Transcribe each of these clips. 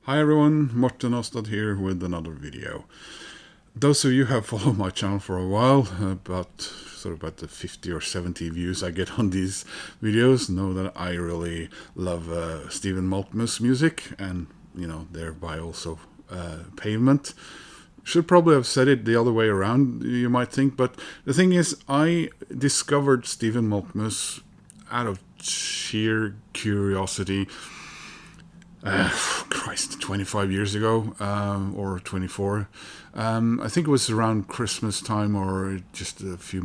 Hi everyone, Morten Aastad here with another video. Those of you who have followed my channel for a while, about the 50 or 70 views I get on these videos, know that I really love Stephen Malkmus music and, thereby also Pavement. Should probably have said it the other way around, you might think, but the thing is, I discovered Stephen Malkmus out of sheer curiosity. 25 years ago, or 24. I think it was around Christmas time, or just a few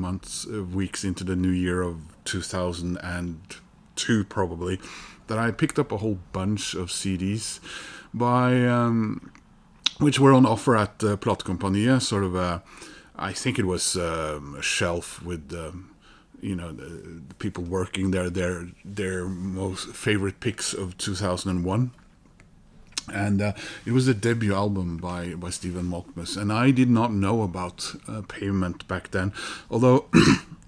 weeks into the new year of 2002, probably, that I picked up a whole bunch of CDs which were on offer at Platekompaniet, I think it was a shelf with the people working there, their most favorite picks of 2001. And it was a debut album by Stephen Malkmus, and I did not know about Pavement back then, although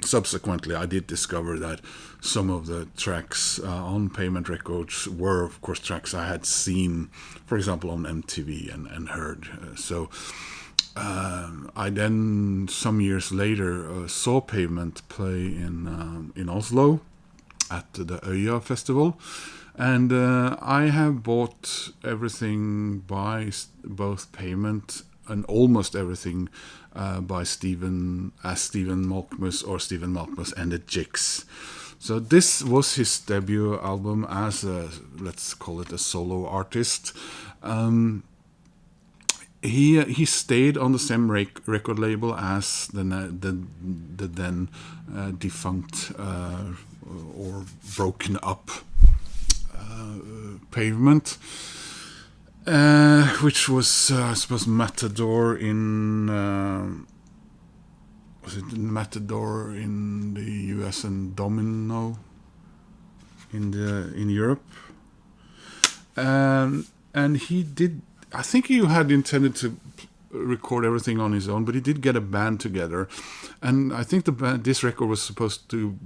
subsequently I did discover that some of the tracks on Pavement Records were, of course, tracks I had seen, for example, on MTV and heard. I then, some years later, saw Pavement play in Oslo at the Øya Festival. And I have bought everything by both Pavement and almost everything by Stephen Malkmus or Stephen Malkmus and the Jigs. So this was his debut album as let's call it a solo artist. He stayed on the same record label as the then defunct or broken up Pavement, which was I suppose Matador in was it Matador in the US and Domino in Europe, and he did. I think he had intended to record everything on his own, but he did get a band together, and I think this record was supposed to.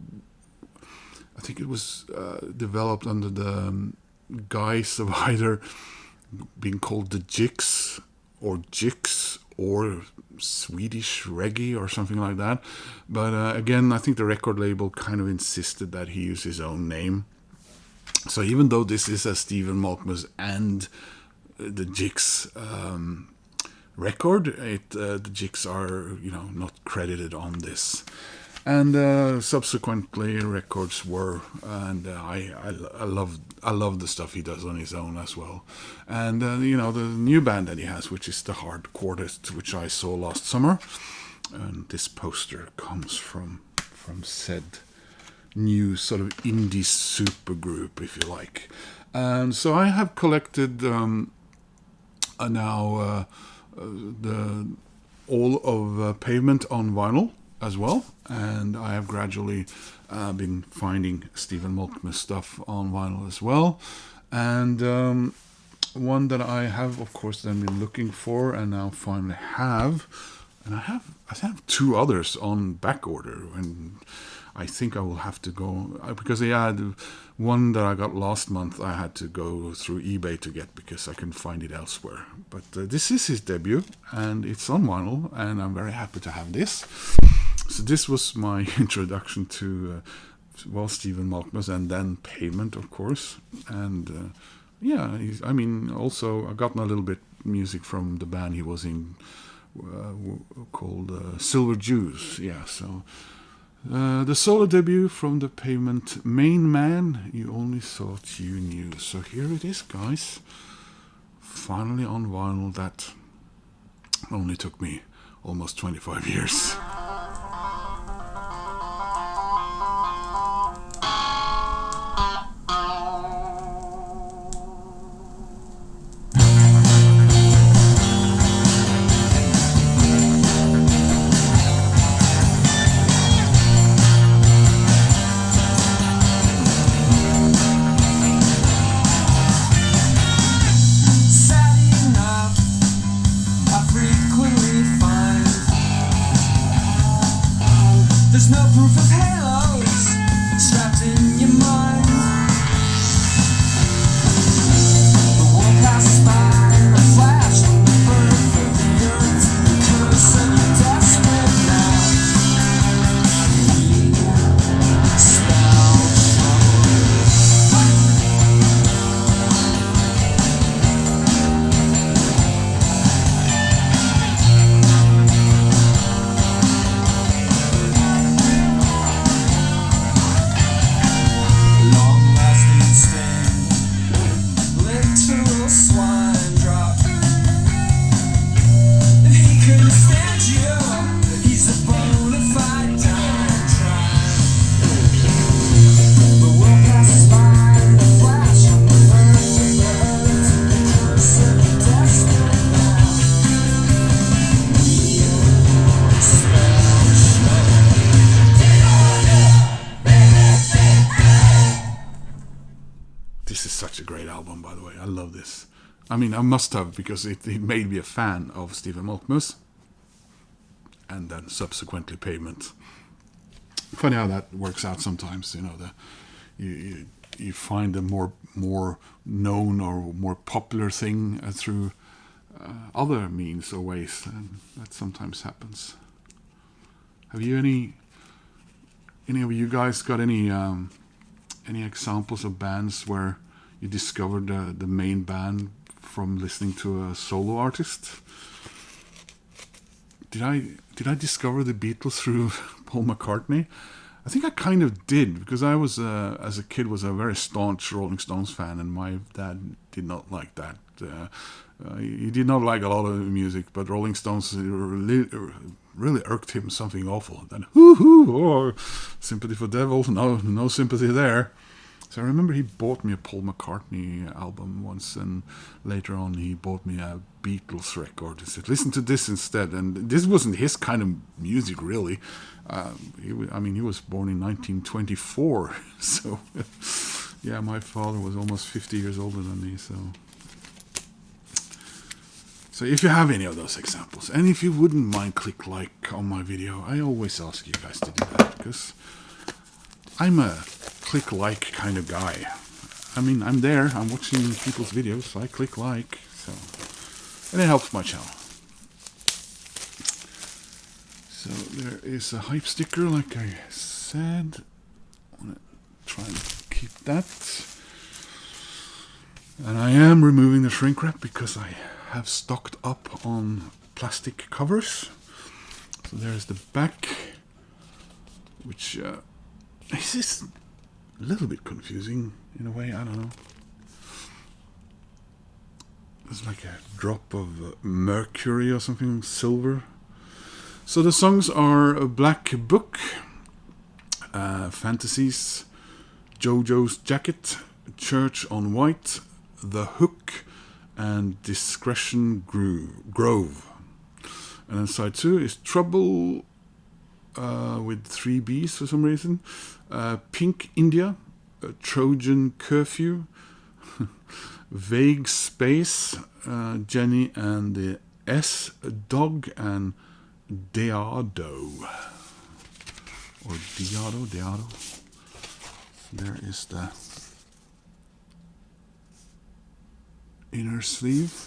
I think it was developed under the guise of either being called the Jigs or Swedish reggae or something like that. But again, I think the record label kind of insisted that he use his own name. So even though this is a Stephen Malkmus and the Jigs record, the Jigs are not credited on this. And subsequently records were, and I love the stuff he does on his own as well. And the new band that he has, which is the Hard Quartet, which I saw last summer, and this poster comes from said new sort of indie supergroup, if you like. And so I have collected now all of Pavement on vinyl as well, and I have gradually been finding Stephen Malkmus stuff on vinyl as well. And one that I have, of course, then been looking for, and now finally have, and I have two others on back order, and I think I will have to go, because the one that I got last month I had to go through eBay to get because I couldn't find it elsewhere. But this is his debut, and it's on vinyl, and I'm very happy to have this. So this was my introduction to Stephen Malkmus, and then Pavement, of course. And also I gotten a little bit music from the band he was in called Silver Jews. Yeah, so the solo debut from the Pavement main man, You Only Thought You Knew. So here it is, guys. Finally on vinyl. That only took me almost 25 years. Frequently find This is such a great album, by the way. I love this. I mean, I must have, because it made me a fan of Stephen Malkmus, and then subsequently Pavement. Funny how that works out sometimes. You know, you find a more known or more popular thing through other means or ways, and that sometimes happens. Have you any of you guys got any examples of bands where you discovered the main band from listening to a solo artist? Did I discover the Beatles through Paul McCartney? I think I kind of did, because I was as a kid was a very staunch Rolling Stones fan, and my dad did not like that. He did not like a lot of music, but Rolling Stones really irked him something awful. Then hoo-hoo, Sympathy for Devil, no sympathy there. So I remember he bought me a Paul McCartney album once, and later on he bought me a Beatles record. He said, listen to this instead. And this wasn't his kind of music, really. He was born in 1924. So, yeah, my father was almost 50 years older than me. So if you have any of those examples, and if you wouldn't mind, click like on my video. I always ask you guys to do that, because I'm a click like kind of guy. I mean, I'm there, I'm watching people's videos, so I click like, and it helps my channel. So there is a hype sticker, like I said. I'm gonna try and keep that. And I am removing the shrink wrap because I have stocked up on plastic covers. So there's the back, which is a little bit confusing in a way, I don't know. It's like a drop of mercury or something, silver. So the songs are Black Book, Fantasies, Jojo's Jacket, Church on White, The Hook, and Discretion Grove. And then side 2 is Trouble with 3 B's for some reason, Pink India, Trojan Curfew, Vague Space, Jenny and the S Dog, and Deado. Or Deado. There is the inner sleeve.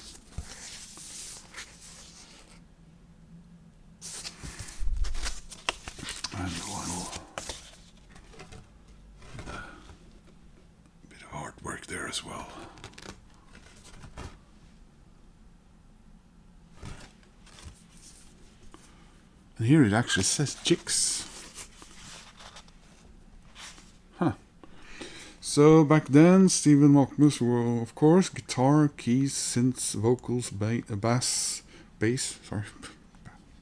And a bit of artwork there as well. And here it actually says Chicks. So back then, Stephen Malkmus were, of course, guitar, keys, synths, vocals, bass, sorry.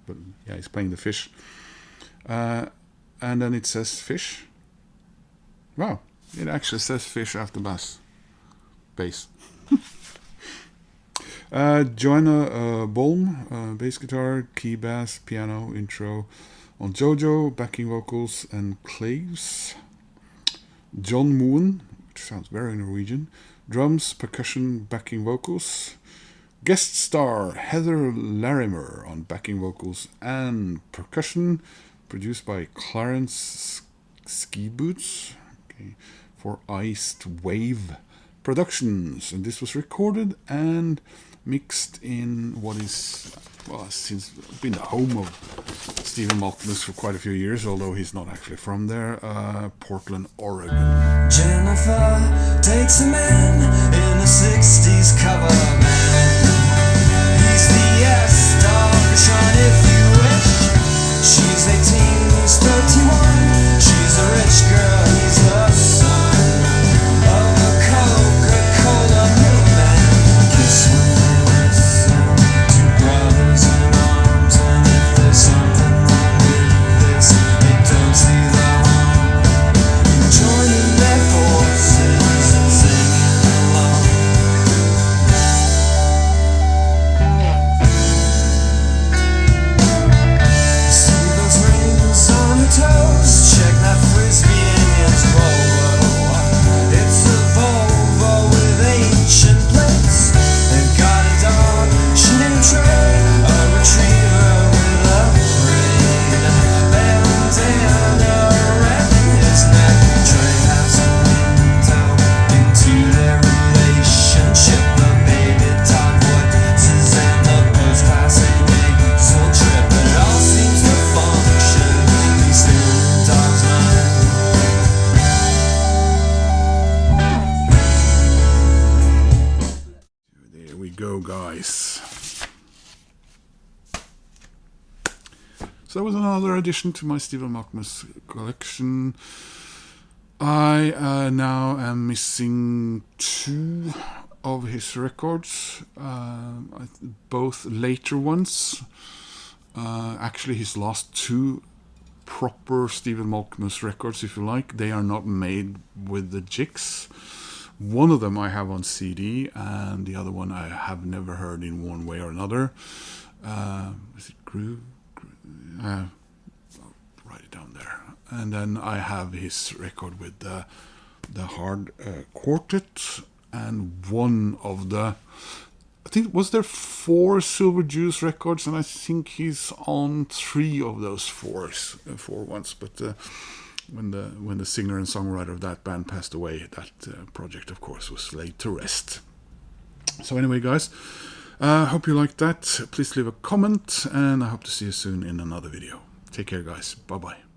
But yeah, he's playing the fish. And then it says fish. Wow, it actually says fish after bass. Joanna Bolm, bass guitar, key bass, piano, intro on Jojo, backing vocals and claves. John Moen, which sounds very Norwegian, drums, percussion, backing vocals. Guest star Heather Larimer on backing vocals and percussion, produced by Clarence Ski Boots, for Iced Wave Productions. And this was recorded and mixed in what is, well, since been the home of Stephen Malkmus for quite a few years, although he's not actually from there, Portland, Oregon. Jennifer takes a man in a 60s cover band. He's the Aastad, Sean if you wish. She's 18, he's 31. She's a rich girl, he's the son of a Coca-Cola milkman. Kiss when they listen to brothers in arms, and if there's something wrong with this, they don't see the harm. Joining their forces and singing along. Stephen's ring guys. So that was another addition to my Stephen Malkmus collection. I now am missing 2 of his records, both later ones. Actually, his last 2 proper Stephen Malkmus records, if you like, they are not made with the jigs. One of them I have on CD, and the other one I have never heard in one way or another. Is it Groove? I'll write it down there. And then I have his record with the hard quartet, and one of the, I think, was there 4 Silver Juice records, and I think he's on 3 of those 4 ones. But when the singer and songwriter of that band passed away, that project, of course, was laid to rest. So anyway, guys, hope you liked that. Please leave a comment, and I hope to see you soon in another video. Take care, guys. Bye-bye.